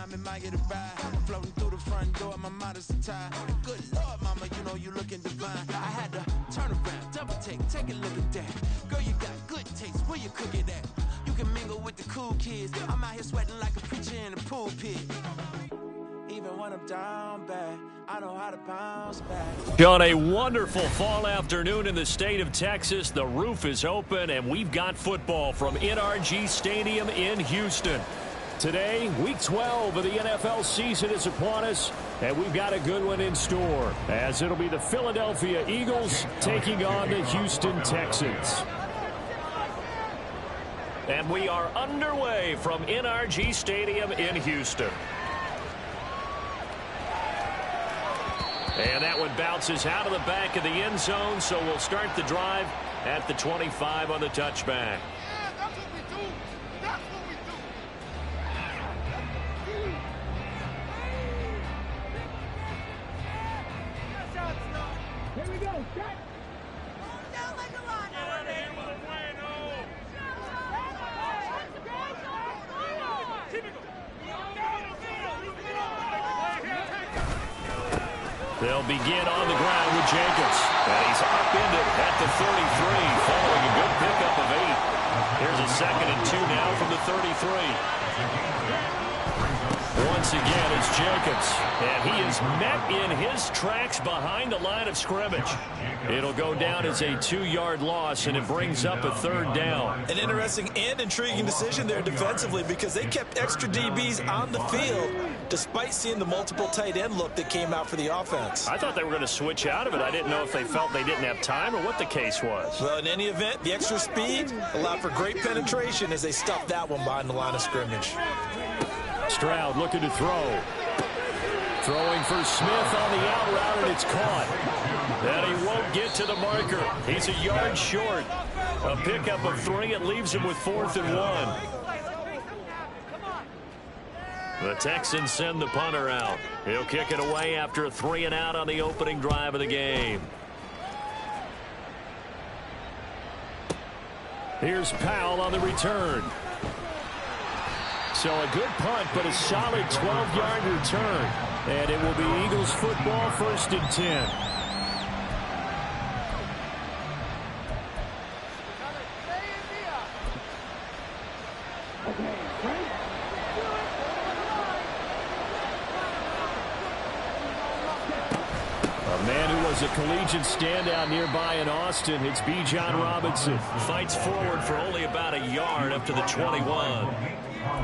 time, admire the ride. Floating through the front door, my modest attire. Good Lord, mama, you know you looking divine. I had to turn around, double take a look at that. Girl, you got good taste, where you cook it at? You can mingle with the cool kids. I'm out here sweating like a preacher in a pool pit. Even when I'm down bad, I know how to bounce back. On a wonderful fall afternoon in the state of Texas, the roof is open, and we've got football from NRG Stadium in Houston. Today, Week 12 of the NFL season is upon us, and we've got a good one in store, as it'll be the Philadelphia Eagles taking on the Houston Texans. And we are underway from NRG Stadium in Houston. And that one bounces out of the back of the end zone, so we'll start the drive at the 25 on the touchback. Yeah, that's what we do. That's what we do. Here we go. Set. Down like a line. They'll begin on the ground with Jacobs. And he's upended at the 33, following a good pickup of 8. Here's a 2nd and 2 now from the 33. Once again, it's Jacobs. And he is met in his tracks behind the line of scrimmage. It'll go down as a 2-yard loss, and it brings up a 3rd down. An interesting and intriguing decision there defensively, because they kept extra DBs on the field despite seeing the multiple tight end look that came out for the offense. I thought they were going to switch out of it. I didn't know if they felt they didn't have time or what the case was. Well, in any event, the extra speed allowed for great penetration as they stuffed that one behind the line of scrimmage. Stroud looking to throw. Throwing for Smith on the out route, and it's caught. And he won't get to the marker. He's a yard short. A pickup of 3. It leaves him with 4th and 1. The Texans send the punter out. He'll kick it away after a 3 and out on the opening drive of the game. Here's Powell on the return. So a good punt, but a solid 12-yard return. And it will be Eagles football, 1st and 10. A man who was a collegiate standout nearby in Austin, it's Bijan Robinson. Fights forward for only about a yard up to the 21.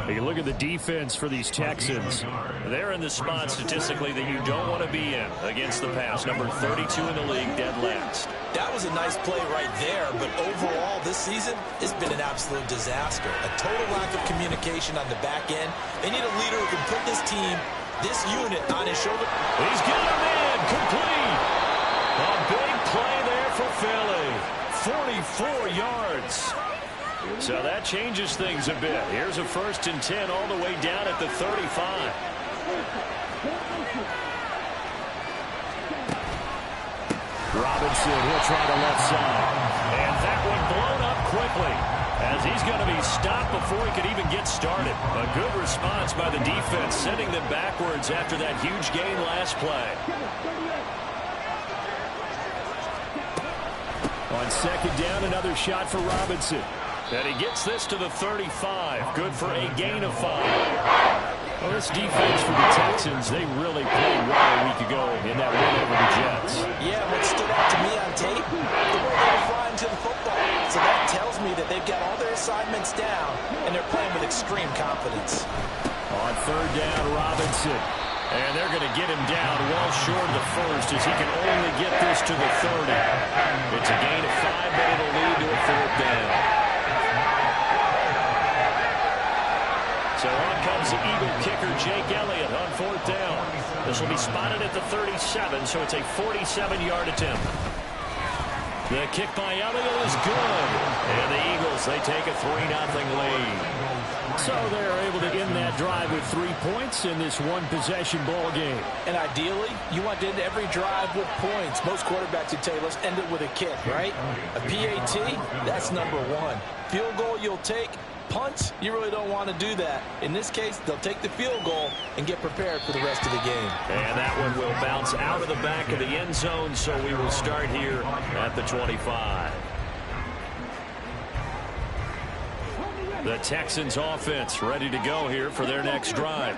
You look at the defense for these Texans. They're in the spot statistically that you don't want to be in against the pass. Number 32 in the league, dead last. That was a nice play right there, but overall this season, it's been an absolute disaster. A total lack of communication on the back end. They need a leader who can put this team, this unit, on his shoulder. He's got him in, complete. A big play there for Philly. 44 yards. So that changes things a bit. Here's a 1st and 10 all the way down at the 35. Robinson, he'll try the left side. And that one blown up quickly, as he's going to be stopped before he could even get started. A good response by the defense, sending them backwards after that huge gain last play. On 2nd down, another shot for Robinson. And he gets this to the 35. Good for a gain of 5. Well, this defense for the Texans, they really played well a week ago in that win over the Jets. Yeah, what stood out to me on tape, the way they were flying to the football. So that tells me that they've got all their assignments down, and they're playing with extreme confidence. On 3rd down, Robinson. And they're going to get him down well short of the 1st, as he can only get this to the 30. It's a gain of 5, but it'll lead to a 4th down. So on comes the Eagle kicker, Jake Elliott, on 4th down. This will be spotted at the 37, so it's a 47-yard attempt. The kick by Elliott is good. And the Eagles, they take a 3-0 lead. So they're able to end that drive with 3 points in this one-possession ball game. And ideally, you want to end every drive with points. Most quarterbacks would tell you, let's end it with a kick, right? A PAT, that's number 1. Field goal you'll take, punts, you really don't want to do that. In this case, they'll take the field goal and get prepared for the rest of the game. And that one will bounce out of the back of the end zone, so we will start here at the 25. The Texans offense ready to go here for their next drive.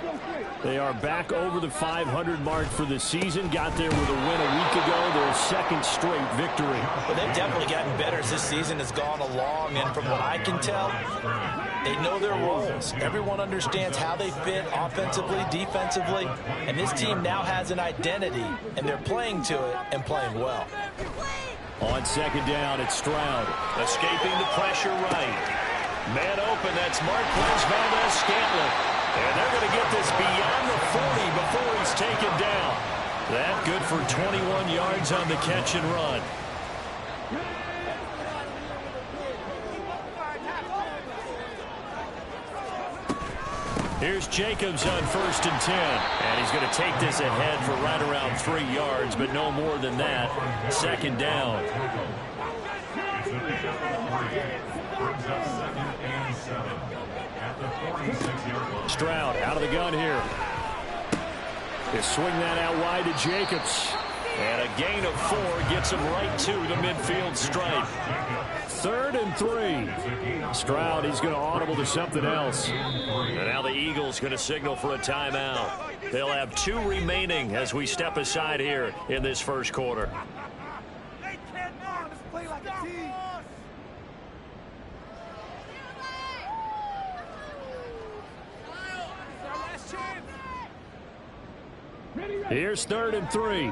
They are back over the 500 mark for the season. Got there with a win a week ago. Their second straight victory. Well, they've definitely gotten better as this season has gone along. And from what I can tell, they know their roles. Everyone understands how they fit offensively, defensively. And this team now has an identity. And they're playing to it and playing well. On second down, it's Stroud. Escaping the pressure right. Man open, that's Marquez Valdes-Scantling. And they're going to get this beyond the 40 before he's taken down. That good for 21 yards on the catch and run. Here's Jacobs on 1st and 10. And he's going to take this ahead for right around 3 yards, but no more than that. Second down. Stroud out of the gun here. They swing that out wide to Jacobs. And a gain of 4 gets him right to the midfield stripe. 3rd and 3. Stroud, he's going to audible to something else. And now the Eagles going to signal for a timeout. They'll have 2 remaining as we step aside here in this first quarter. They cannot play like a team. Here's 3rd and 3. You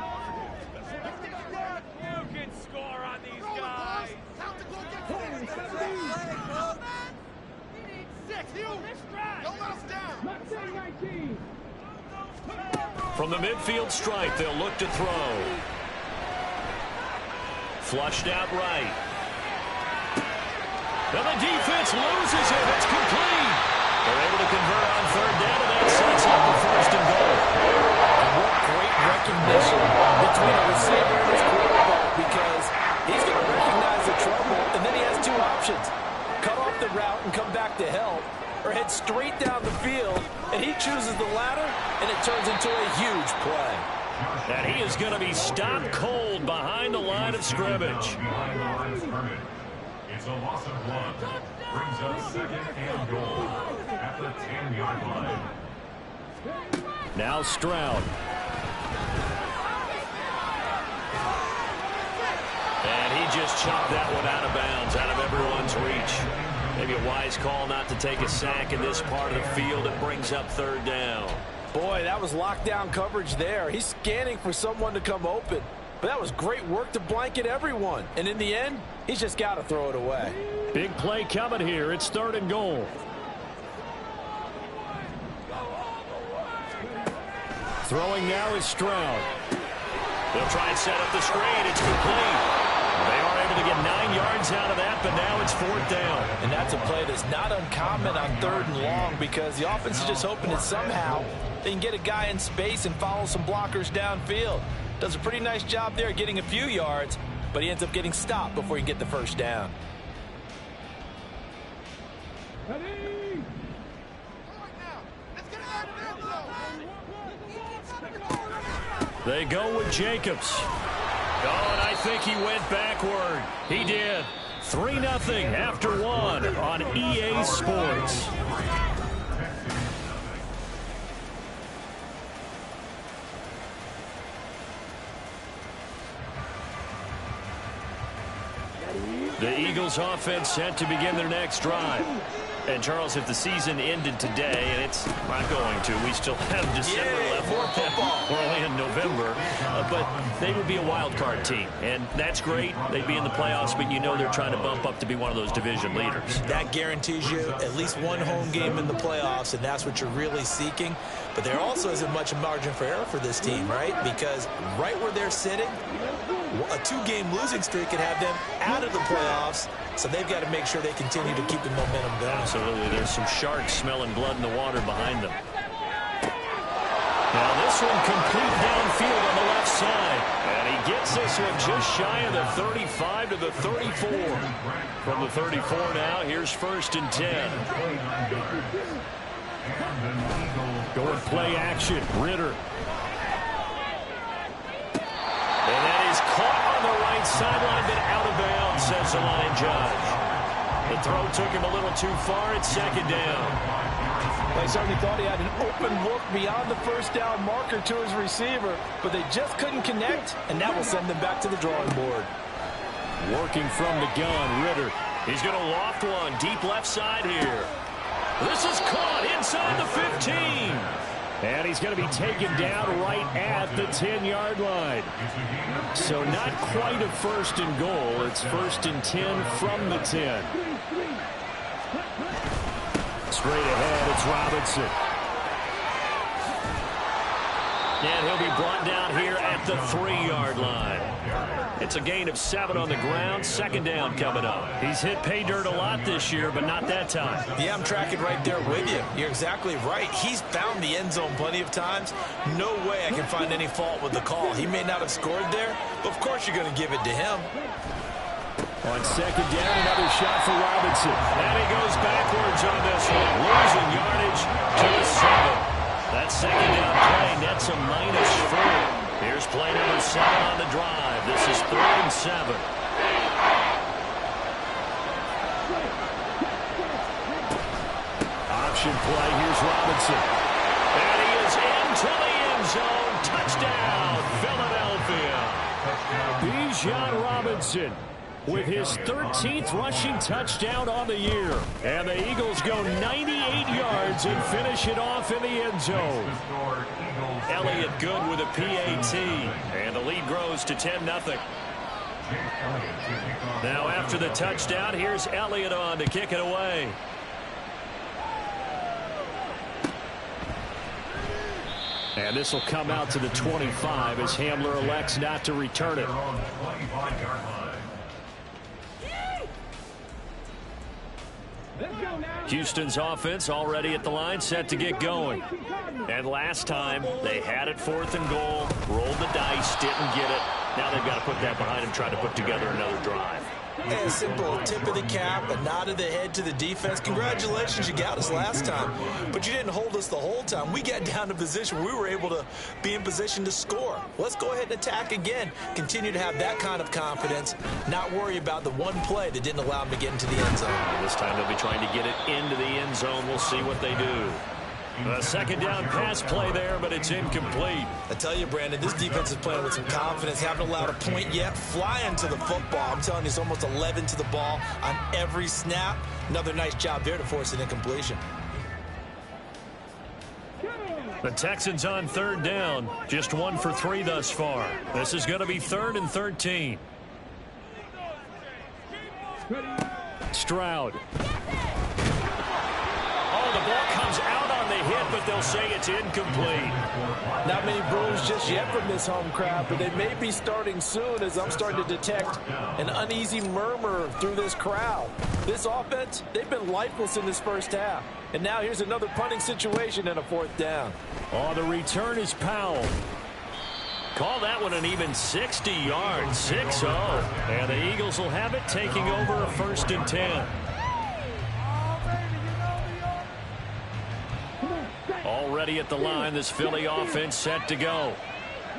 can score on these guys. From the midfield stripe, they'll look to throw. Flushed out right. And the defense loses it. It's complete. They're able to convert on 3rd down, and that sets up the 1st and goal. And what great recognition between a receiver and his quarterback, because he's going to recognize the trouble, and then he has 2 options. Cut off the route and come back to help, or head straight down the field, and he chooses the latter, and it turns into a huge play. And he is going to be stopped cold behind the line of scrimmage. It's a loss of 1. Brings up 2nd and goal at the 10-yard line. Now Stroud. And he just chopped that one out of bounds, out of everyone's reach. Maybe a wise call not to take a sack in this part of the field. It brings up 3rd down. Boy, that was lockdown coverage there. He's scanning for someone to come open. But that was great work to blanket everyone. And in the end, he's just got to throw it away. Big play coming here. It's 3rd and goal. Throwing now is Stroud. They'll try and set up the screen. It's complete. They are able to get 9 yards out of that, but now it's 4th down. And that's a play that's not uncommon on 3rd and long, because the offense is just hoping that somehow they can get a guy in space and follow some blockers downfield. Does a pretty nice job there getting a few yards, but he ends up getting stopped before he can get the 1st down. They go with Jacobs. Oh, and I think he went backward. He did. 3-0 after 1 on EA Sports. The Eagles offense set to begin their next drive. And, Charles, if the season ended today, and it's not going to, we still have December left. More football. We're only in November. But they would be a wild card team. And that's great. They'd be in the playoffs, but you know they're trying to bump up to be one of those division leaders. That guarantees you at least one home game in the playoffs, and that's what you're really seeking. But there also isn't much margin for error for this team, right? Because right where they're sitting, a 2-game losing streak could have them out of the playoffs. So they've got to make sure they continue to keep the momentum going. Absolutely. There's some sharks smelling blood in the water behind them. Now this one complete downfield on the left side. And he gets this one just shy of the 35 to the 34. From the 34 now, here's 1st and 10. Going play action, Ritter. And that is caught on the right sideline, but out of bounds, says the line judge. The throw took him a little too far. It's 2nd down. They certainly thought he had an open look beyond the 1st down marker to his receiver, but they just couldn't connect, and that will send them back to the drawing board. Working from the gun, Ritter. He's going to loft one deep left side here. This is caught inside the 15. And he's going to be taken down right at the 10-yard line. So not quite a 1st and goal. It's 1st and 10 from the 10. Straight ahead, it's Robinson. And he'll be brought down here at the 3-yard line. It's a gain of 7 on the ground. 2nd down coming up. He's hit pay dirt a lot this year, but not that time. Yeah, I'm tracking right there with you. You're exactly right. He's found the end zone plenty of times. No way I can find any fault with the call. He may not have scored there, but of course you're going to give it to him. On 2nd down, another shot for Robinson. And he goes backwards on this one. Losing yardage to the 7. That 2nd down play nets a -4. Here's play number 7 on the drive. This is 3rd and 7. Option play. Here's Robinson. And he is into the end zone. Touchdown, Philadelphia. Bijan Robinson with his 13th rushing touchdown on the year. And the Eagles go 98 yards and finish it off in the end zone. Elliott good with a PAT. And the lead grows to 10-0. Now after the touchdown, here's Elliott on to kick it away. And this will come out to the 25 as Hamler elects not to return it. Houston's offense already at the line, set to get going. And last time, they had it 4th and goal, rolled the dice, didn't get it. Now they've got to put that behind them, try to put together another drive. A simple tip of the cap, a nod of the head to the defense. Congratulations, you got us last time, but you didn't hold us the whole time. We got down to position where we were able to be in position to score. Let's go ahead and attack again. Continue to have that kind of confidence, not worry about the one play that didn't allow them to get into the end zone. This time they'll be trying to get it into the end zone. We'll see what they do. A 2nd down pass play there, but it's incomplete. I tell you, Brandon, this defense is playing with some confidence. Haven't allowed a point yet. Flying to the football. I'm telling you, it's almost 11 to the ball on every snap. Another nice job there to force an incompletion. The Texans on 3rd down. Just 1 for 3 thus far. This is going to be 3rd and 13. Stroud. Oh, the ball comes out on the hit, but they'll say it's incomplete. Not many brooms just yet from this home crowd, but they may be starting soon as I'm starting to detect an uneasy murmur through this crowd. This offense, they've been lifeless in this 1st half. And now here's another punting situation and a 4th down. Oh, the return is Powell. Call that one an even 60 yards, 6-0. And the Eagles will have it, taking over a 1st and 10. Already at the line, this Philly offense set to go.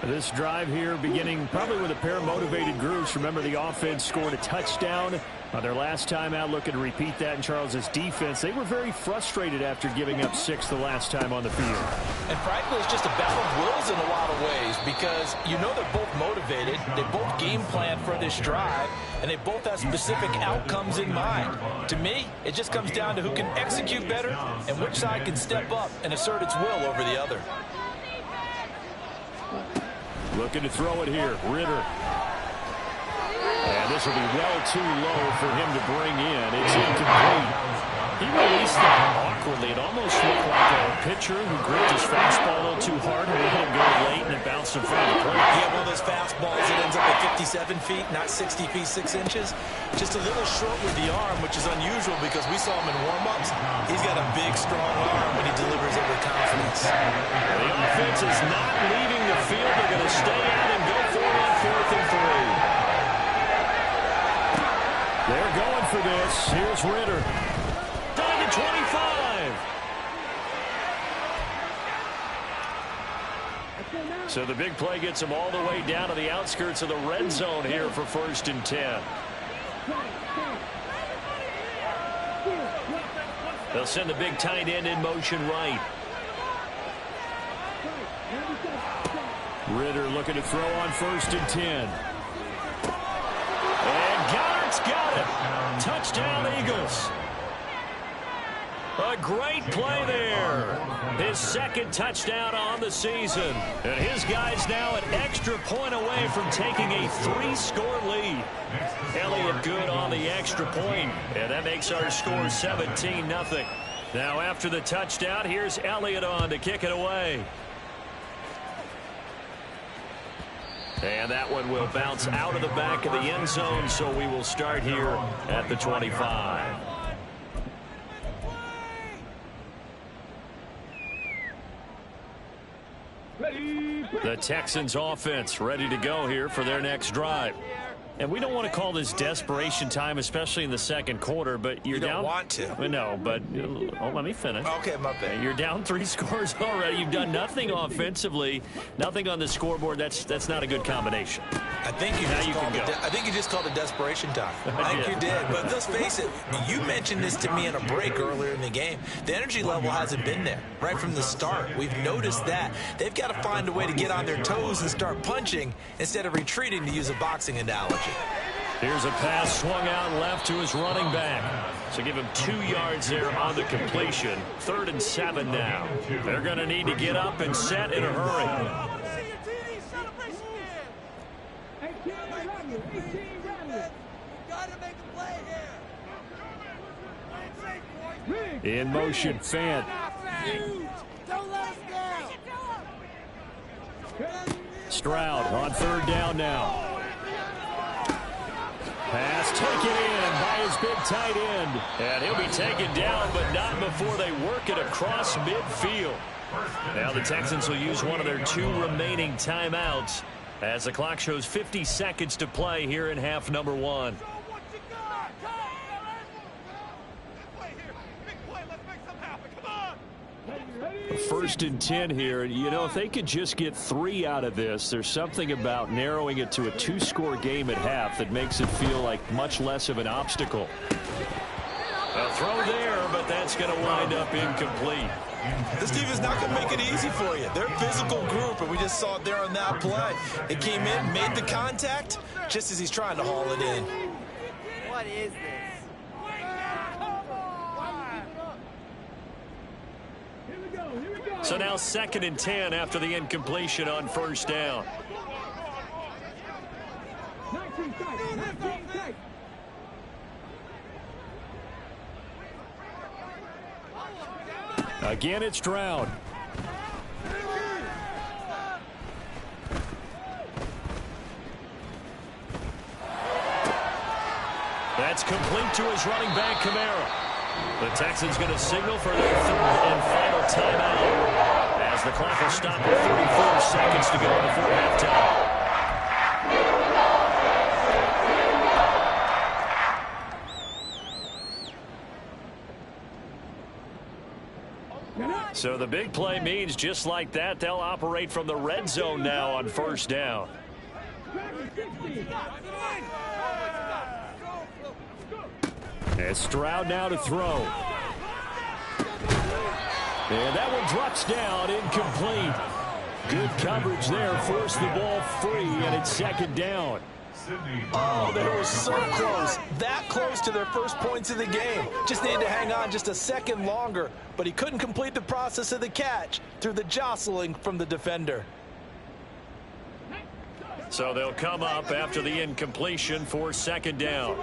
This drive here beginning probably with a pair of motivated groups. Remember, the offense scored a touchdown their last time out. Looking to repeat that in Charles's defense. They were very frustrated after giving up 6 the last time on the field. And frankly, it's just a battle of wills in a lot of ways, because you know they're both motivated. They both game plan for this drive, and they both have specific outcomes in mind. To me, it just comes down to who can execute better and which side can step up and assert its will over the other. Looking to throw it here, Ritter. And this will be well too low for him to bring in. It's incomplete. He released that awkwardly. It almost looked like a pitcher who gripped his fastball a little too hard and let him go late, and it bounced in front of the plate. He had one of those fastballs that ends up at 57 feet, not 60 feet, 6 inches. Just a little short with the arm, which is unusual because we saw him in warm-ups. He's got a big, strong arm when he delivers it with confidence. The offense is not leaving the field. They're going to stay out and go for it on 4th and 3. this. Here's Ritter. Down to 25. So the big play gets him all the way down to the outskirts of the red zone here for 1st and 10. They'll send the big tight end in motion right. Ritter looking to throw on 1st and 10. And Goddard's got it. Touchdown, Eagles. A great play there. His 2nd touchdown on the season. And his guys now an extra point away from taking a 3-score lead. Elliott good on the extra point. And that makes our score 17-0. Now after the touchdown, here's Elliott on to kick it away. And that one will bounce out of the back of the end zone, so we will start here at the 25. The Texans offense ready to go here for their next drive. And we don't want to call this desperation time, especially in the 2nd quarter, but you're down. You don't want to. No, but let me finish. Okay, my bad. You're down 3 scores already. You've done nothing offensively, nothing on the scoreboard. That's not a good combination. I think you just called it desperation time. I think you did. But let's face it, you mentioned this to me in a break earlier in the game. The energy level hasn't been there right from the start. We've noticed that. They've got to find a way to get on their toes and start punching instead of retreating, to use a boxing analogy. Here's a pass swung out left to his running back. So give him 2 yards there on the completion. 3rd and 7 now. They're going to need to get up and set in a hurry. In motion, Fant. Stroud on 3rd down now. Pass taken in by his big tight end. And he'll be taken down, but not before they work it across midfield. Now the Texans will use one of their 2 remaining timeouts as the clock shows 50 seconds to play here in half number 1. 1st and 10 here. You know, if they could just get 3 out of this, there's something about narrowing it to a 2-score game at half that makes it feel like much less of an obstacle. A throw there, but that's going to wind up incomplete. This team is not going to make it easy for you. They're a physical group, and we just saw it there on that play. It came in, made the contact, just as he's trying to haul it in. What is this? So now 2nd and 10 after the incompletion on 1st down. Again, it's Stroud. That's complete to his running back, Kamara. The Texans going to signal for their 3rd and final timeout as the clock will stop with 34 seconds to go before halftime. So the big play means just like that, they'll operate from the red zone now on 1st down. And Stroud now to throw. And that one drops down, incomplete. Good coverage there, forced the ball free, and it's 2nd down. Oh, they were so close. That close to their first points of the game. Just needed to hang on just a second longer, but he couldn't complete the process of the catch through the jostling from the defender. So they'll come up after the incompletion for 2nd down.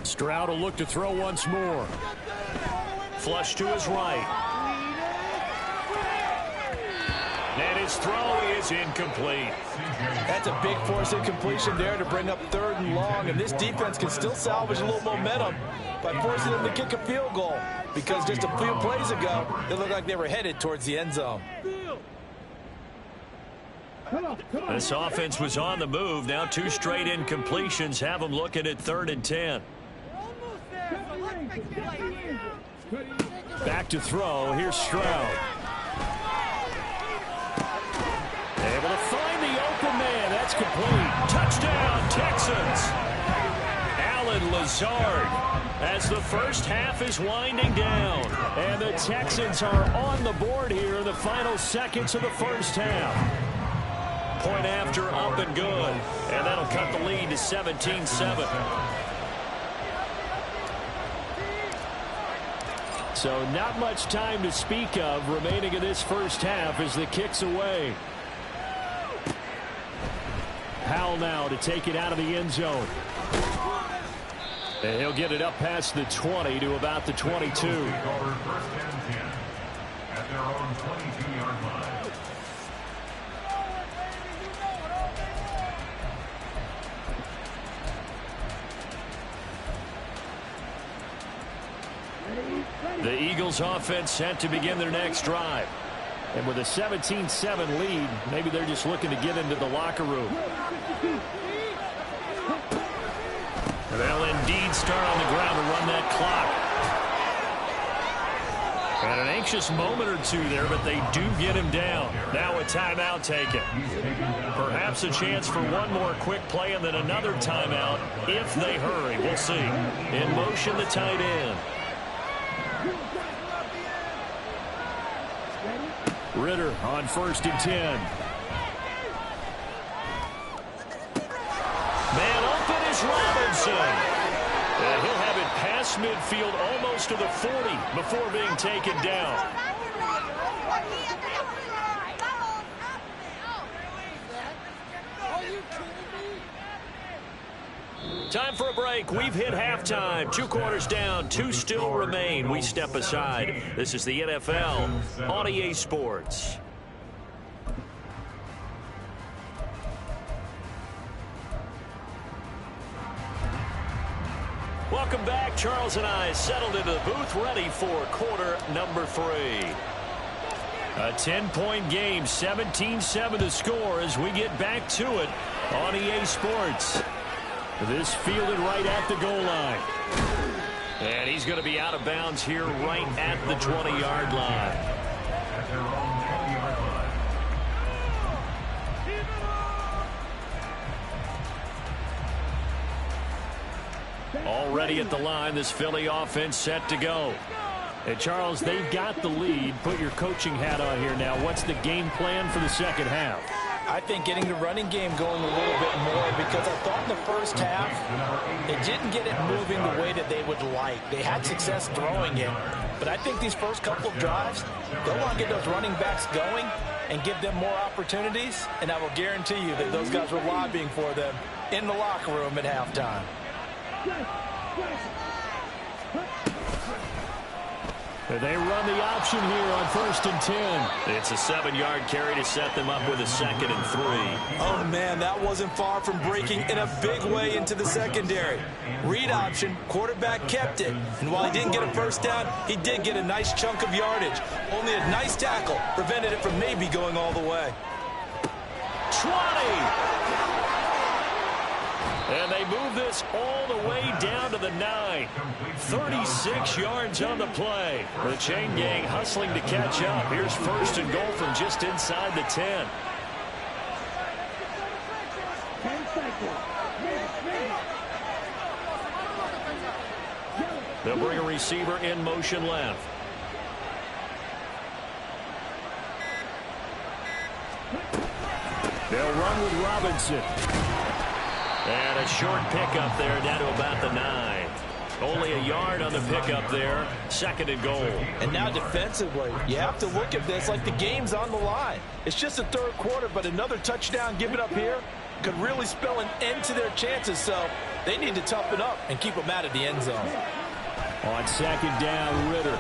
Stroud will look to throw once more. Flush to his right. And his throw is incomplete. That's a big force incompletion there to bring up 3rd and long, and this defense can still salvage a little momentum by forcing them to kick a field goal, because just a few plays ago, it looked like they were headed towards the end zone. This offense was on the move. Now 2 straight incompletions have them looking at 3rd and 10. Back to throw. Here's Stroud. Able to find the open man. That's complete. Touchdown, Texans. Allen Lazard as the first half is winding down. And the Texans are on the board here in the final seconds of the first half. Point after, up and good. And that'll cut the lead to 17-7. So not much time to speak of remaining in this first half as the kick's away. Howell now to take it out of the end zone. And he'll get it up past the 20 to about the 22. First and 10 at their own 22-yard line. The Eagles offense set to begin their next drive. And with a 17-7 lead, maybe they're just looking to get into the locker room. And they'll indeed start on the ground to run that clock. And an anxious moment or two there, but they do get him down. Now a timeout taken. Perhaps a chance for one more quick play and then another timeout if they hurry. We'll see. In motion, the tight end. Ritter on 1st and 10. Man open is Robinson. And he'll have it past midfield almost to the 40 before being taken down. Time for a break. We've hit halftime. 2 quarters down. 2 still remain. We step aside. This is the NFL on EA Sports. Welcome back. Charles and I settled into the booth, ready for quarter number 3. A 10-point game, 17-7 to score as we get back to it on EA Sports. This fielded right at the goal line. And he's going to be out of bounds here right at the 20-yard line. At their own 20-yard line. Already at the line, this Philly offense set to go. And Charles, they've got the lead. Put your coaching hat on here now. What's the game plan for the second half? I think getting the running game going a little bit more, because I thought in the first half they didn't get it moving the way that they would like. They had success throwing it, but I think these first couple of drives, they'll want to get those running backs going and give them more opportunities, and I will guarantee you that those guys were lobbying for them in the locker room at halftime. They run the option here on 1st and 10. It's a 7-yard carry to set them up with a 2nd and 3. Oh, man, that wasn't far from breaking in a big way into the secondary. Read option, quarterback kept it. And while he didn't get a first down, he did get a nice chunk of yardage. Only a nice tackle prevented it from maybe going all the way. 20! And they move this all the way down to the 9. 36 yards on the play. The chain gang hustling to catch up. Here's 1st and goal from just inside the 10. They'll bring a receiver in motion left. They'll run with Robinson. And a short pickup there down to about the 9. Only a yard on the pickup there. 2nd and goal. And now defensively, you have to look at this like the game's on the line. It's just the 3rd quarter, but another touchdown given up here could really spell an end to their chances. So they need to toughen up and keep them out of the end zone. On 2nd down, Ritter.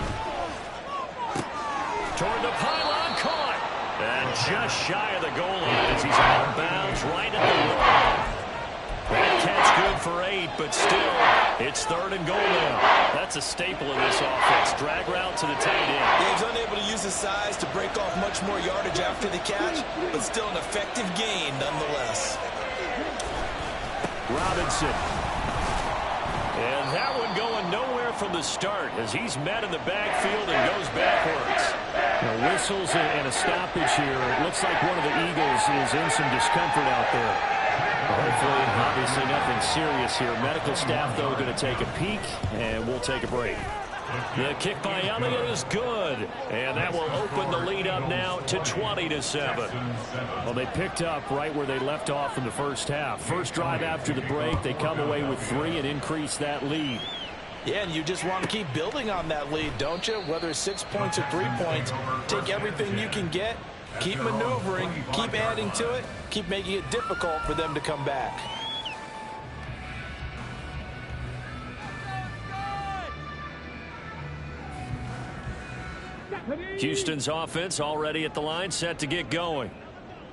Toward the pylon, caught. And just shy of the goal line as he's out of bounds right at the line. That catch good for 8, but still, it's 3rd and goal now. That's a staple of this offense. Drag route to the tight end. Yeah, he's unable to use his size to break off much more yardage after the catch, but still an effective gain nonetheless. Robinson. And that one going nowhere from the start as he's met in the backfield and goes backwards. Now, whistles and a stoppage here. It looks like one of the Eagles is in some discomfort out there. Hopefully, obviously nothing serious here. Medical staff, though, going to take a peek, and we'll take a break. The kick by Elliott is good, and that will open the lead up now to 20-7. Well, they picked up right where they left off in the first half. First drive after the break, they come away with 3 and increase that lead. Yeah, and you just want to keep building on that lead, don't you? Whether it's 6 points or 3 points, take everything you can get, keep maneuvering, keep adding to it, keep making it difficult for them to come back. Houston's offense already at the line, set to get going.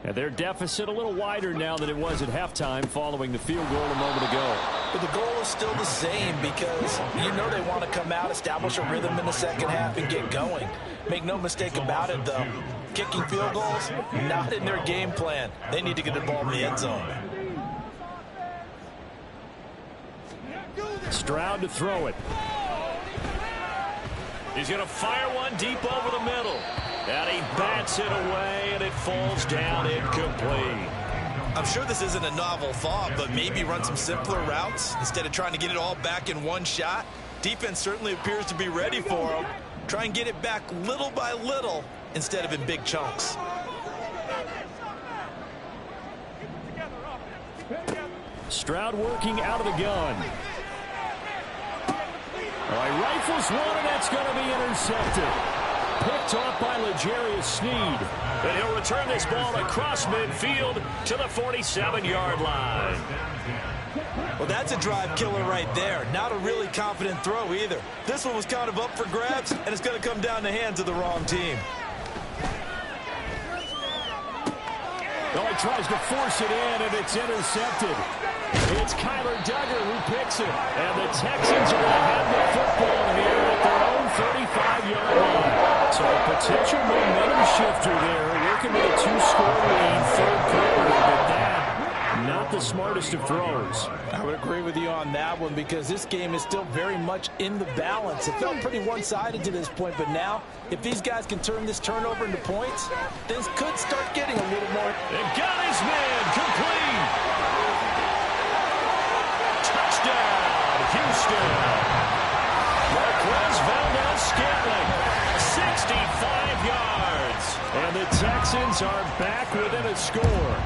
And their deficit a little wider now than it was at halftime following the field goal a moment ago. But the goal is still the same because you know they want to come out, establish a rhythm in the second half, and get going. Make no mistake about it, though. Kicking field goals, not in their game plan. They need to get the ball in the end zone. Stroud to throw it. He's going to fire one deep over the middle. And he bats it away, and it falls down incomplete. I'm sure this isn't a novel thought, but maybe run some simpler routes instead of trying to get it all back in one shot. Defense certainly appears to be ready for him. Try and get it back little by little instead of in big chunks. Stroud working out of the gun. All right, rifles one, and that's going to be intercepted. Picked off by L'Jarius Sneed. And he'll return this ball across midfield to the 47-yard line. Well, that's a drive killer right there. Not a really confident throw either. This one was kind of up for grabs, and it's going to come down the hands of the wrong team. Oh, he tries to force it in, and it's intercepted. It's Kyler Duggar who picks it. And the Texans are going to have the football here at their own 35-yard line. So a potential momentum shifter there, working with a 2-score lead, third quarter, but that, not the smartest of throws. I would agree with you on that one because this game is still very much in the balance. It felt pretty one-sided to this point, but now, if these guys can turn this turnover into points, things could start getting a little more. They got his man complete. Touchdown, Houston. Marquez Valdes-Scantling. 65 yards. And the Texans are back within a score.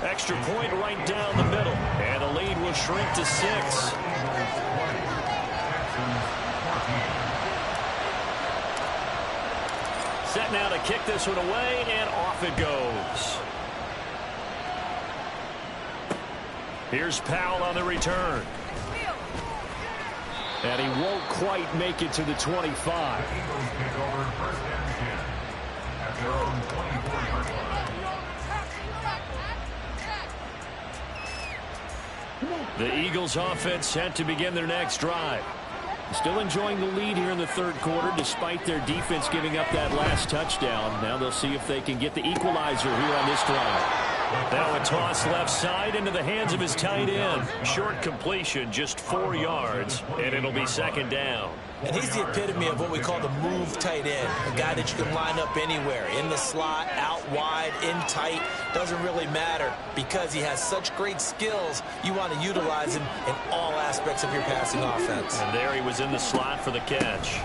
Extra point right down the middle. And the lead will shrink to 6. Set now to kick this one away, and off it goes. Here's Powell on the return. And he won't quite make it to the 25. The Eagles offense set to begin their next drive. Still enjoying the lead here in the third quarter despite their defense giving up that last touchdown. Now they'll see if they can get the equalizer here on this drive. Now a toss left side into the hands of his tight end. Short completion, just 4 yards, and it'll be second down. And he's the epitome of what we call the move tight end. A guy that you can line up anywhere. In the slot, out wide, in tight. Doesn't really matter because he has such great skills. You want to utilize him in all aspects of your passing offense. And there he was in the slot for the catch.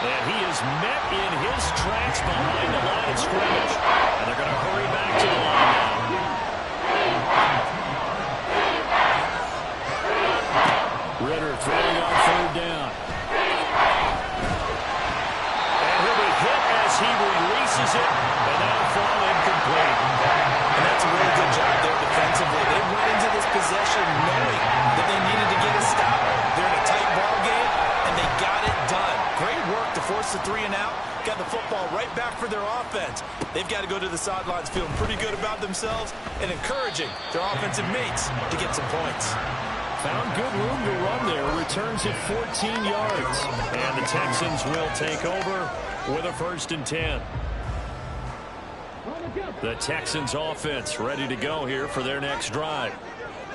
And he is met in his tracks behind the line of scrimmage. And they're going to hurry back to the line now. Ritter throwing on third down. And he'll be hit as he releases it. And that'll fall incomplete. And that's a really good job there defensively. They went into this possession knowing that they needed to get a stop. They're in a tight ball game, and they got it done. Great forced the 3-and-out, got the football right back for their offense. They've got to go to the sidelines feeling pretty good about themselves and encouraging their offensive mates to get some points. Found good room to run there. Returns at 14 yards. And the Texans will take over with a 1st and 10. The Texans offense ready to go here for their next drive.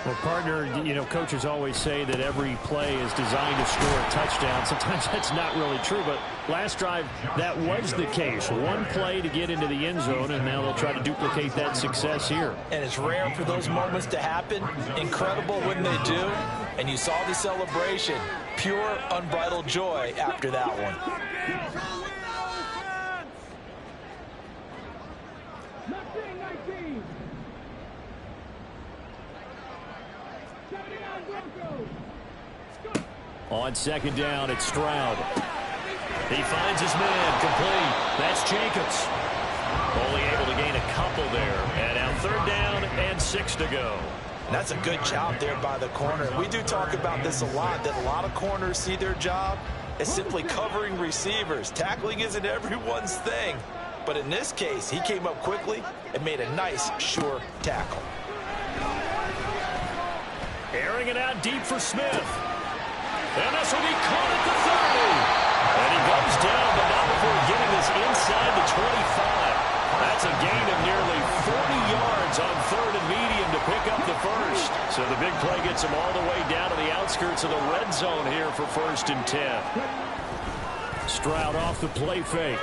Well, partner, you know, coaches always say that every play is designed to score a touchdown. Sometimes that's not really true, but last drive, that was the case. One play to get into the end zone, and now they'll try to duplicate that success here. And it's rare for those moments to happen. Incredible when they do. And you saw the celebration. Pure, unbridled joy after that one. On 2nd down, it's Stroud. He finds his man, complete. That's Jacobs. Only able to gain a couple there. And now 3rd down and 6 to go. That's a good job there by the corner. We do talk about this a lot, that a lot of corners see their job as simply covering receivers. Tackling isn't everyone's thing. But in this case, he came up quickly and made a nice, sure tackle. Airing it out deep for Smith. And this will be caught at the 30. And he goes down, but not before getting this inside the 25. That's a gain of nearly 40 yards on 3rd and medium to pick up the 1st. So the big play gets him all the way down to the outskirts of the red zone here for 1st and 10. Stroud off the play fake.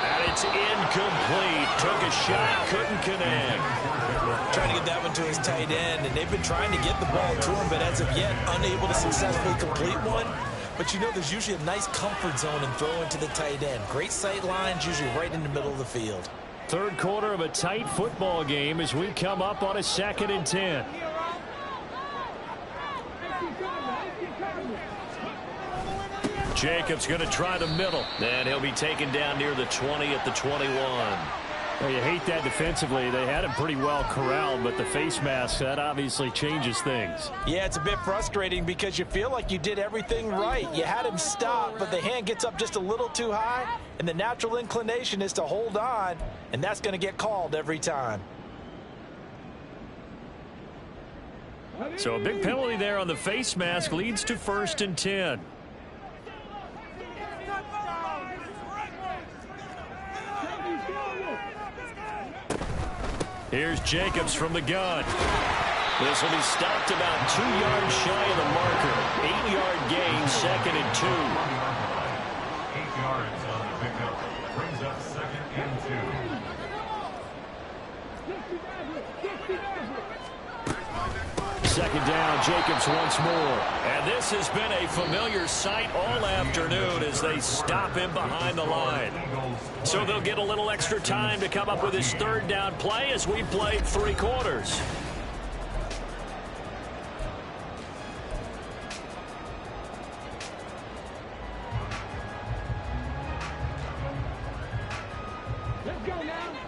And it's incomplete. Took a shot, couldn't connect. Trying to get that one to his tight end, and they've been trying to get the ball to him, but as of yet, unable to successfully complete one. But you know, there's usually a nice comfort zone in throwing to the tight end. Great sight lines, usually right in the middle of the field. 3rd quarter of a tight football game as we come up on a 2nd and 10. Jacobs going to try the middle, and he'll be taken down near the 20 at the 21. Well, you hate that defensively. They had him pretty well corralled, but the face mask, that obviously changes things. Yeah, it's a bit frustrating because you feel like you did everything right. You had him stop, but the hand gets up just a little too high, and the natural inclination is to hold on, and that's going to get called every time. So a big penalty there on the face mask leads to 1st and 10. Here's Jacobs from the gun. This will be stopped about 2 yards shy of the marker. 8-yard gain, 2nd and 2. 8 yards on the pickup. Brings up 2nd and 2. 2nd down, Jacobs once more. And this has been a familiar sight all afternoon as they stop him behind the line. So they'll get a little extra time to come up with his 3rd down play as we played 3 quarters.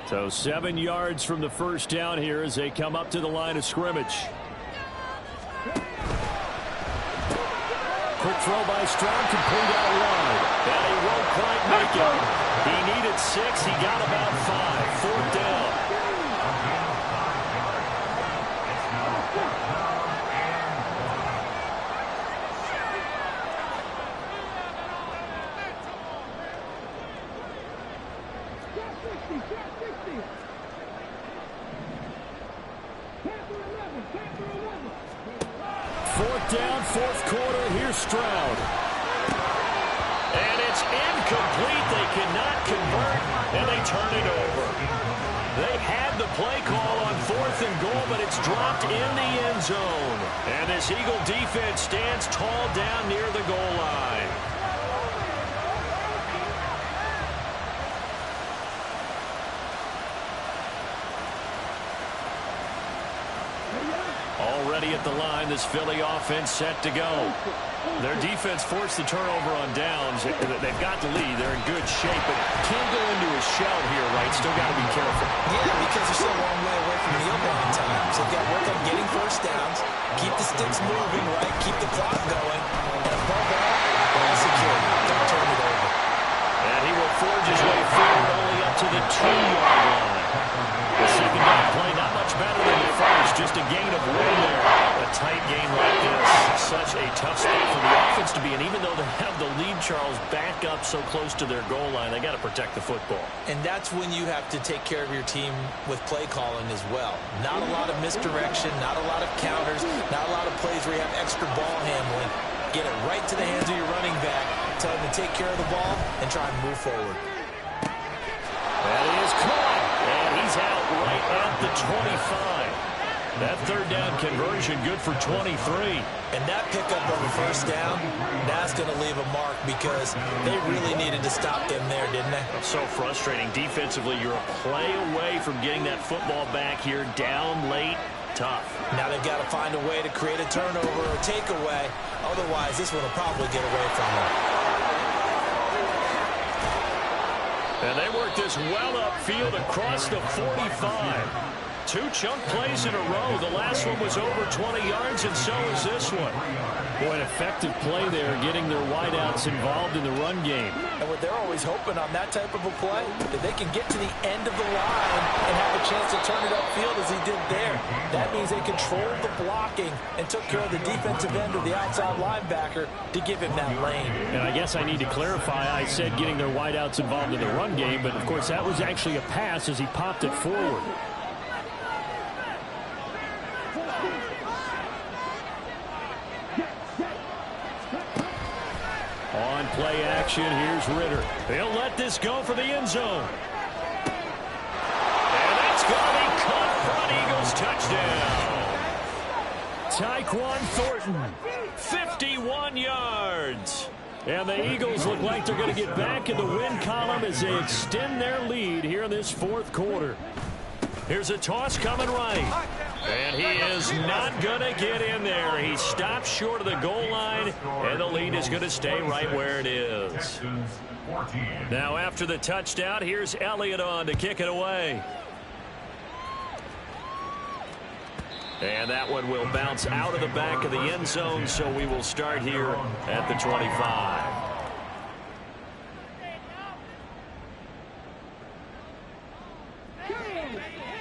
So 7 yards from the 1st down here as they come up to the line of scrimmage. Quick throw by Stroud, complete out wide. And he won't quite make it. He needed 6. He got about 5. 4th down. Down, 4th quarter. Here's Stroud. And it's incomplete. They cannot convert, and they turn it over. They had the play call on 4th and goal, but it's dropped in the end zone. And this Eagle defense stands tall down near the goal line. Already at the line, this Philly offense set to go. Their defense forced the turnover on downs. They've got the lead. They're in good shape, but can't go into a shell here, right? Still got to be careful. Yeah, because they're still a long way away from the opening times. They've got to work on getting 1st downs, keep the sticks moving, right? Keep the clock going. And above all, is a tough spot for the offense to be in. Even though they have the lead, Charles, back up so close to their goal line, they got to protect the football. And that's when you have to take care of your team with play calling as well. Not a lot of misdirection, not a lot of counters, not a lot of plays where you have extra ball handling. Get it right to the hands of your running back, tell him to take care of the ball, and try and move forward. That is caught, and he's out right at the 25. That third down conversion good for 23. And that pickup of a first down, that's going to leave a mark because they really needed to stop them there, didn't they? So frustrating. Defensively, you're a play away from getting that football back here down late. Tough. Now they've got to find a way to create a turnover or takeaway. Otherwise, this one will probably get away from them. And they work this well upfield across the 45. 2 chunk plays in a row. The last one was over 20 yards, and so is this one. Boy, an effective play there, getting their wideouts involved in the run game. And what they're always hoping on that type of a play, that they can get to the end of the line and have a chance to turn it upfield as he did there. That means they controlled the blocking and took care of the defensive end or the outside linebacker to give him that lane. And I guess I need to clarify, I said getting their wideouts involved in the run game, but of course that was actually a pass as he popped it forward. On play action, here's Ritter. He'll let this go for the end zone. And that's going to be caught for an Eagles touchdown. Tyquan Thornton, 51 yards. And the Eagles look like they're going to get back in the win column as they extend their lead here in this fourth quarter. Here's a toss coming right. And he is not going to get in there. He stops short of the goal line, and the lead is going to stay right where it is. Now after the touchdown, here's Elliott on to kick it away. And that one will bounce out of the back of the end zone, so we will start here at the 25.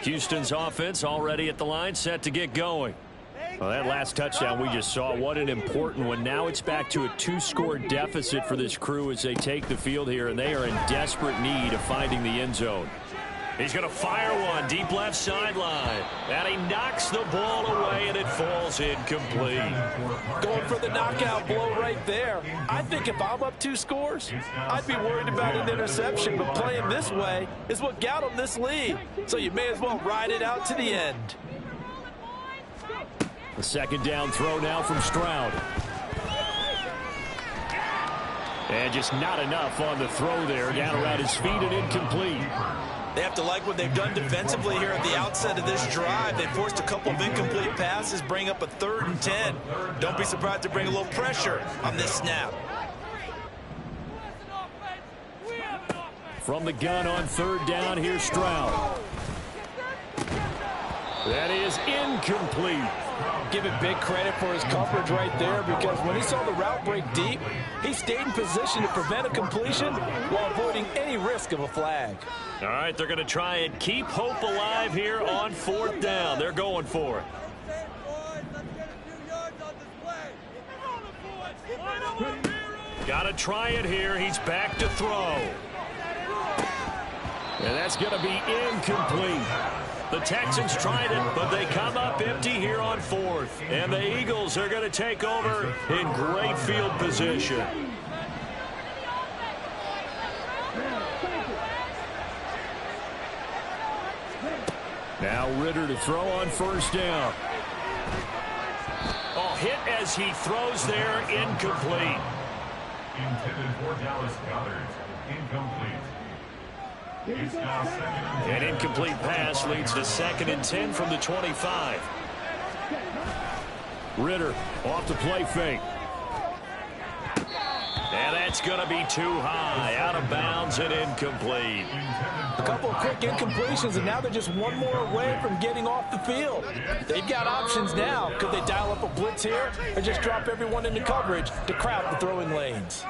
Houston's offense already at the line, set to get going. Well, that last touchdown we just saw, what an important one. Now it's back to a 2-score deficit for this crew as they take the field here, and they are in desperate need of finding the end zone. He's going to fire one deep left sideline. And he knocks the ball away, and it falls incomplete. Going for the knockout blow right there. I think if I'm up 2 scores, I'd be worried about an interception. But playing this way is what got them this lead. So you may as well ride it out to the end. The second down throw now from Stroud. And just not enough on the throw there. Down around his feet and incomplete. They have to like what they've done defensively here at the outset of this drive. They forced a couple of incomplete passes, bring up a 3rd and 10. Don't be surprised to bring a little pressure on this snap. From the gun on 3rd down, here's Stroud. That is incomplete. Give it big credit for his coverage right there, because when he saw the route break deep, he stayed in position to prevent a completion while avoiding any risk of a flag. All right, they're going to try and keep hope alive here on 4th down. They're going for it. Got to try it here. He's back to throw. And that's going to be incomplete. The Texans tried it, but they come up empty here on 4th. And the Eagles are going to take over in great field position. Now Ritter to throw on 1st down. Oh, hit as he throws there, incomplete. Intended for Dallas Goedert, incomplete. It's now 2nd and 10. An incomplete pass leads to 2nd and 10 from the 25. Ritter off the play fake. And that's going to be too high, out of bounds and incomplete. A couple of quick incompletions, and now they're just one more away from getting off the field. They've got options now. Could they dial up a blitz here or just drop everyone into coverage to crowd the throwing lanes?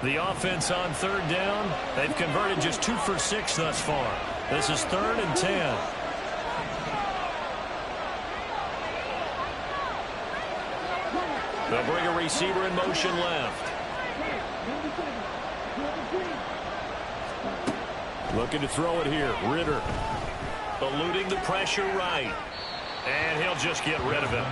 The offense on 3rd down, they've converted just 2 for 6 thus far. This is 3rd and 10. They'll bring a receiver in motion left. Looking to throw it here. Ritter. Eluding the pressure right. And he'll just get rid of it.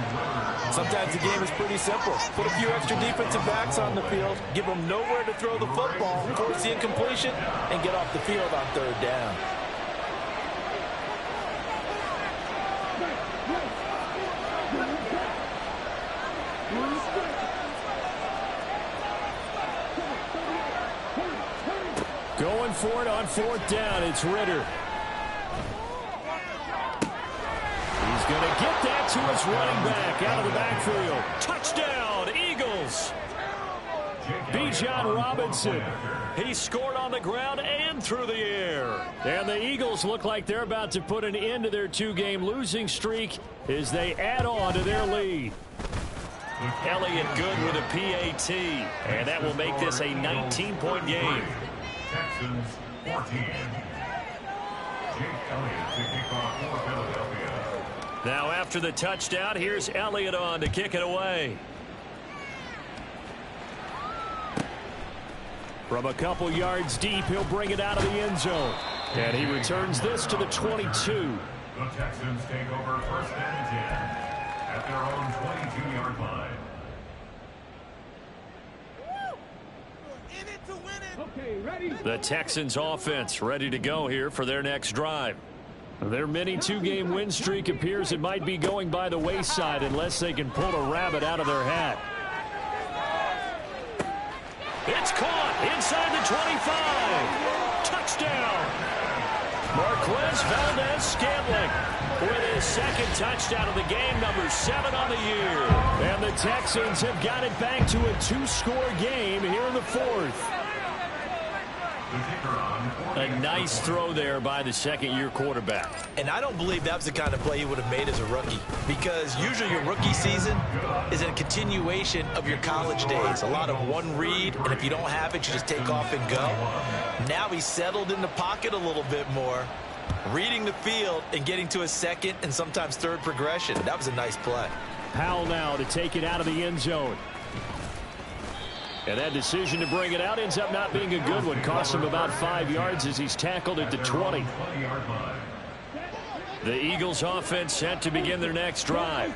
Sometimes the game is pretty simple. Put a few extra defensive backs on the field, give them nowhere to throw the football, force the incompletion, and get off the field on third down. Going for it on fourth down. It's Ritter. He's going to get that to his running back out of the backfield. Touchdown, Eagles. Bijan Robinson. He scored on the ground and through the air. And the Eagles look like they're about to put an end to their two-game losing streak as they add on to their lead. Elliott good with a PAT. And that will make this a 19-point game. Texans 14. Jake Elliott to kick off for Philadelphia. Now after the touchdown, here's Elliott on to kick it away. From a couple yards deep, he'll bring it out of the end zone. And he returns this to the 22. The Texans take over first and 10 at their own 22-yard line. Okay, ready? The Texans offense ready to go here for their next drive. Their mini two-game win streak appears it might be going by the wayside unless they can pull a rabbit out of their hat. It's caught inside the 25. Touchdown. Marquez Valdez-Scantling with his second touchdown of the game, number 7 on the year. And the Texans have got it back to a 2-score game here in the fourth. A nice throw there by the second-year quarterback. And I don't believe that was the kind of play he would have made as a rookie, because usually your rookie season is a continuation of your college days. A lot of one read, and if you don't have it, you just take off and go. Now he's settled in the pocket a little bit more, reading the field and getting to a second and sometimes third progression. That was a nice play. Powell now to take it out of the end zone. And that decision to bring it out ends up not being a good one. Costs him about 5 yards as he's tackled at the 20. The Eagles offense set to begin their next drive.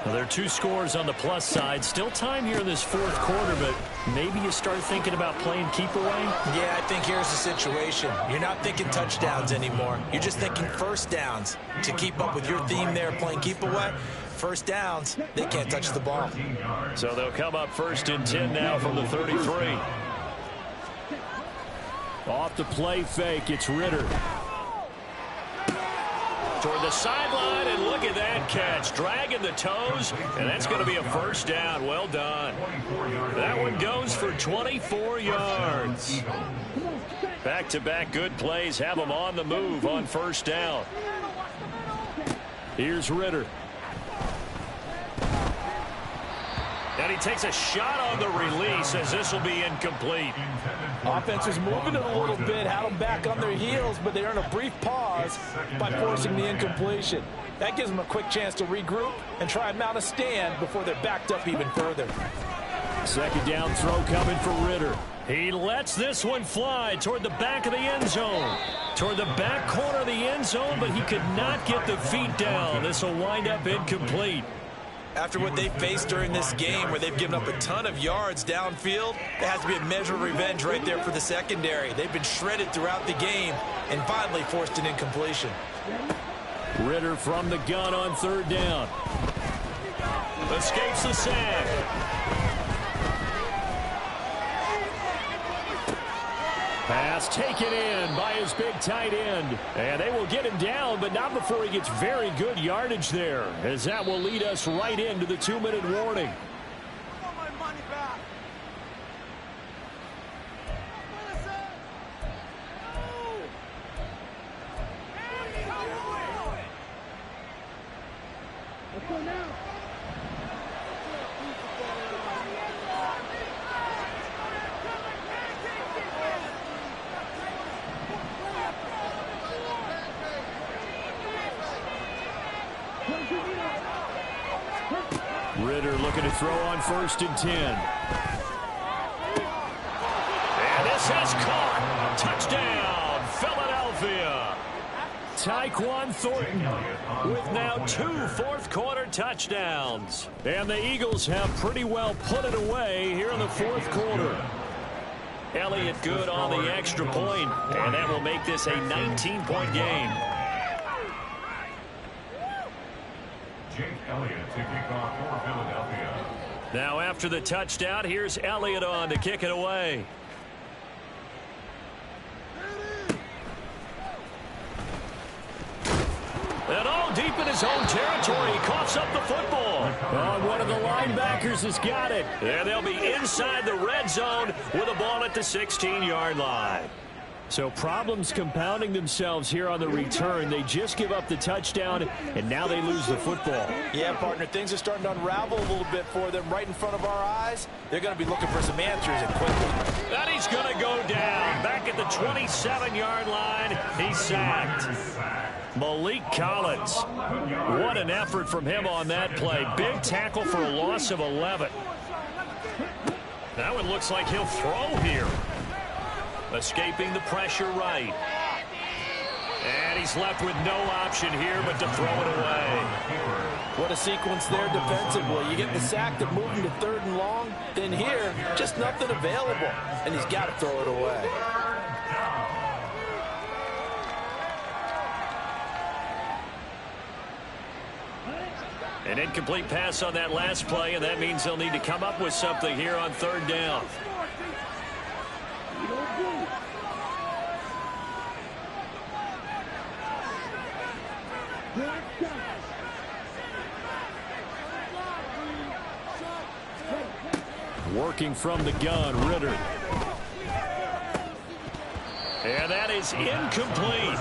Well, there are 2 scores on the plus side. Still time here in this fourth quarter, but maybe you start thinking about playing keep away? Yeah, I think here's the situation. You're not thinking touchdowns anymore. You're just thinking first downs. To keep up with your theme there, playing keep away, first downs, they can't touch the ball. So they'll come up first and 10 now from the 33. Off the play fake, it's Ritter. Toward the sideline, and look at that catch. Dragging the toes, and that's going to be a first down. Well done. That one goes for 24 yards. Back-to-back good plays have them on the move on first down. Here's Ritter. And he takes a shot on the release as this will be incomplete. Offense was moving it a little bit, had them back on their heels, but they earned a brief pause by forcing the incompletion. That gives them a quick chance to regroup and try and mount a stand before they're backed up even further. Second down throw coming for Ritter. He lets this one fly toward the back of the end zone. Toward the back corner of the end zone, but he could not get the feet down. This will wind up incomplete. After what they faced during this game, where they've given up a ton of yards downfield, there has to be a measure of revenge right there for the secondary. They've been shredded throughout the game and finally forced an incompletion. Ritter from the gun on third down. Escapes the sack. Pass taken in by his big tight end. And they will get him down, but not before he gets very good yardage there, as that will lead us right into the 2-minute warning. Let's go now. Ritter looking to throw on 1st and 10. And this has caught. Touchdown, Philadelphia. Tyquan Thornton with now 2 fourth-quarter touchdowns. And the Eagles have pretty well put it away here in the 4th quarter. Elliott good on the extra point, and that will make this a 19-point game. Jake Elliott to kick off for Philadelphia. Now after the touchdown, here's Elliott on to kick it away. And all deep in his own territory, he coughs up the football. Oh, one of the linebackers has got it. And they'll be inside the red zone with a ball at the 16-yard line. So problems compounding themselves here on the return. They just give up the touchdown, and now they lose the football. Yeah, partner, things are starting to unravel a little bit for them right in front of our eyes. They're going to be looking for some answers, and quickly. And he's going to go down. Back at the 27-yard line, he's sacked. Malik Collins. What an effort from him on that play. Big tackle for a loss of 11. Now it looks like he'll throw here. Escaping the pressure right. And he's left with no option here but to throw it away. What a sequence there defensively. You get the sack to move him to 3rd and long. Then here, just nothing available. And he's got to throw it away. An incomplete pass on that last play, and that means they'll need to come up with something here on 3rd down. Working from the gun, Ritter. And that is incomplete.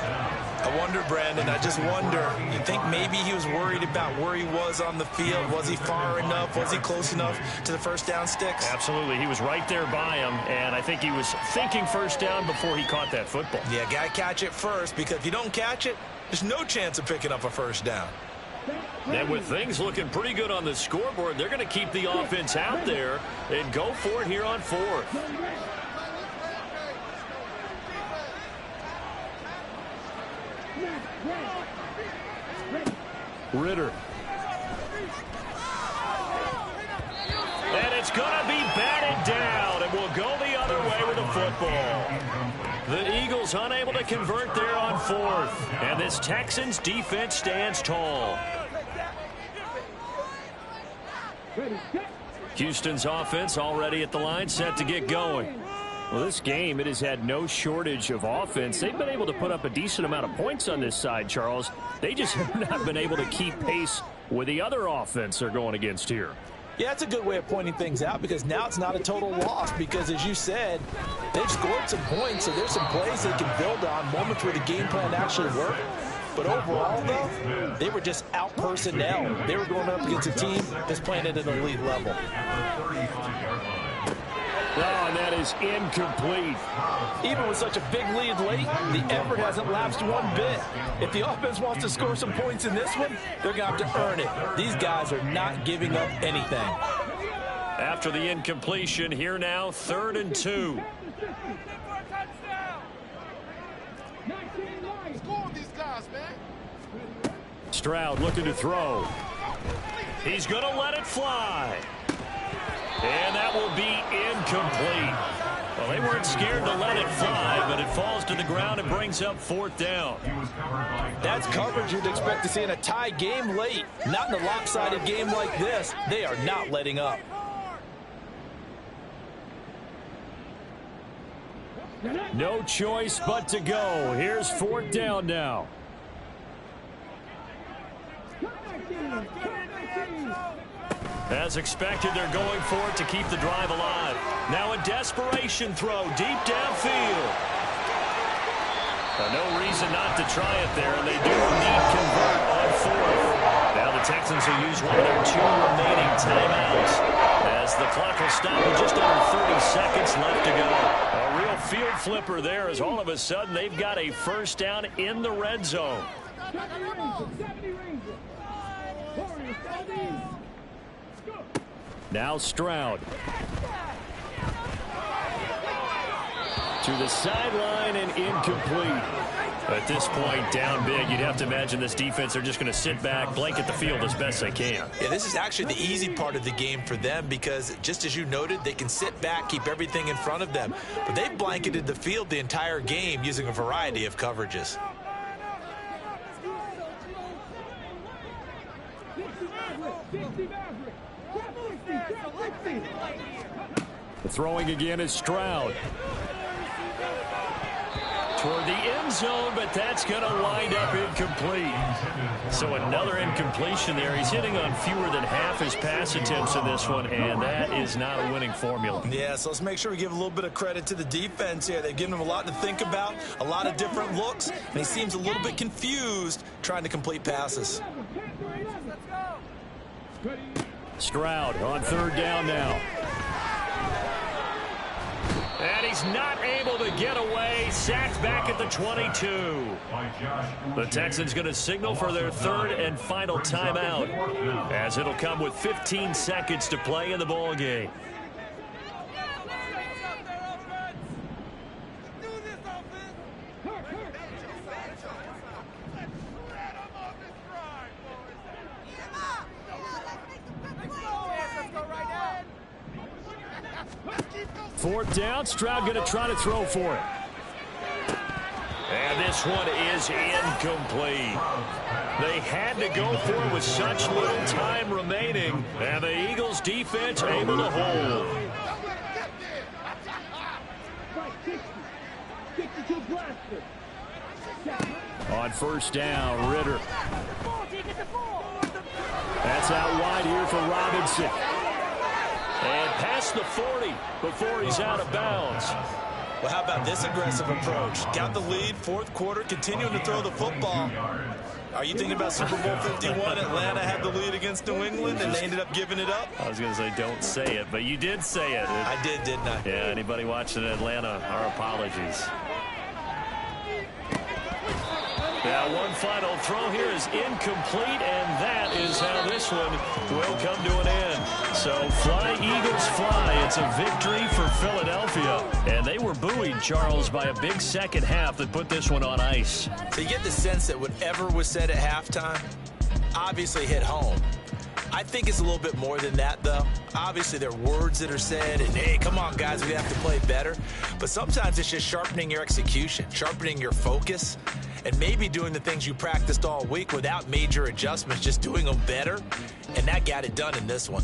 I wonder, Brandon, I just wonder, you think maybe he was worried about where he was on the field? Was he far enough? Was he close enough to the first down sticks? Absolutely. He was right there by him, and I think he was thinking first down before he caught that football. Yeah, got to catch it first, because if you don't catch it, there's no chance of picking up a first down. And with things looking pretty good on the scoreboard, they're going to keep the offense out there and go for it here on 4th. Ritter. And it's going to be batted down, and will go the other way with the football. The Eagles unable to convert there on 4th, and this Texans defense stands tall. Houston's offense already at the line, set to get going. Well, this game, it has had no shortage of offense. They've been able to put up a decent amount of points on this side, Charles. They just have not been able to keep pace with the other offense they're going against here. Yeah, that's a good way of pointing things out, because now it's not a total loss, because as you said, they've scored some points, so there's some plays they can build on, moments where the game plan actually worked. But overall, though, they were just out personnel. They were going up against a team that's playing at an elite level. Oh, and that is incomplete. Even with such a big lead late, the effort hasn't lapsed one bit. If the offense wants to score some points in this one, they're going to have to earn it. These guys are not giving up anything. After the incompletion, here now, 3rd and 2. Stroud looking to throw. He's going to let it fly. And that will be incomplete. Well, they weren't scared to let it fly, but it falls to the ground and brings up 4th down. That's coverage you'd expect to see in a tie game late. Not in a lopsided game like this. They are not letting up. No choice but to go. Here's 4th down now. As expected, they're going for it to keep the drive alive. Now a desperation throw deep downfield. No reason not to try it there, and they do indeed convert on 4th. Now the Texans will use one of their 2 remaining timeouts as the clock will stop with just under 30 seconds left to go. A real field flipper there, as all of a sudden they've got a first down in the red zone. Now Stroud. To the sideline and incomplete. At this point, down big, you'd have to imagine this defense, they're just going to sit back, blanket the field as best they can. Yeah, this is actually the easy part of the game for them because, just as you noted, they can sit back, keep everything in front of them. But they've blanketed the field the entire game using a variety of coverages. Throwing again is Stroud. Toward the end zone, but that's going to wind up incomplete. So another incompletion there. He's hitting on fewer than half his pass attempts in this one, and that is not a winning formula. Yeah, so let's make sure we give a little bit of credit to the defense here. They've given him a lot to think about, a lot of different looks, and he seems a little bit confused trying to complete passes. Stroud on third down now. And he's not able to get away. Sacked back at the 22. The Texans going to signal for their third and final timeout, as it'll come with 15 seconds to play in the ball game. Fourth down, Stroud going to try to throw for it. And this one is incomplete. They had to go for it with such little time remaining, and the Eagles defense able to hold. On first down, Ritter. That's out wide here for Robinson. And past the 40 before he's out of bounds. Well, how about this aggressive approach? Got the lead, fourth quarter, continuing to throw the football. Are you thinking about Super Bowl 51? Atlanta had the lead against New England, and they ended up giving it up? I was going to say, don't say it, but you did say it. I did, didn't I? Yeah, anybody watching Atlanta, our apologies. Now, one final throw here is incomplete, and that is how this one will come to an end. So, fly, Eagles, fly. It's a victory for Philadelphia. And they were buoyed, Charles, by a big second half that put this one on ice. So you get the sense that whatever was said at halftime obviously hit home. I think it's a little bit more than that, though. Obviously, there are words that are said, and, hey, come on, guys, we have to play better. But sometimes it's just sharpening your execution, sharpening your focus, and maybe doing the things you practiced all week without major adjustments, just doing them better. And that got it done in this one.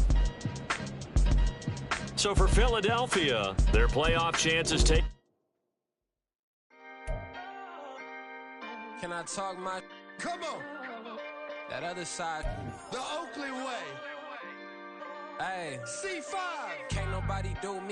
So for Philadelphia, their playoff chances take. Can I talk my... Come on. That other side. The Oakland way. Hey. C5. Can't nobody do me.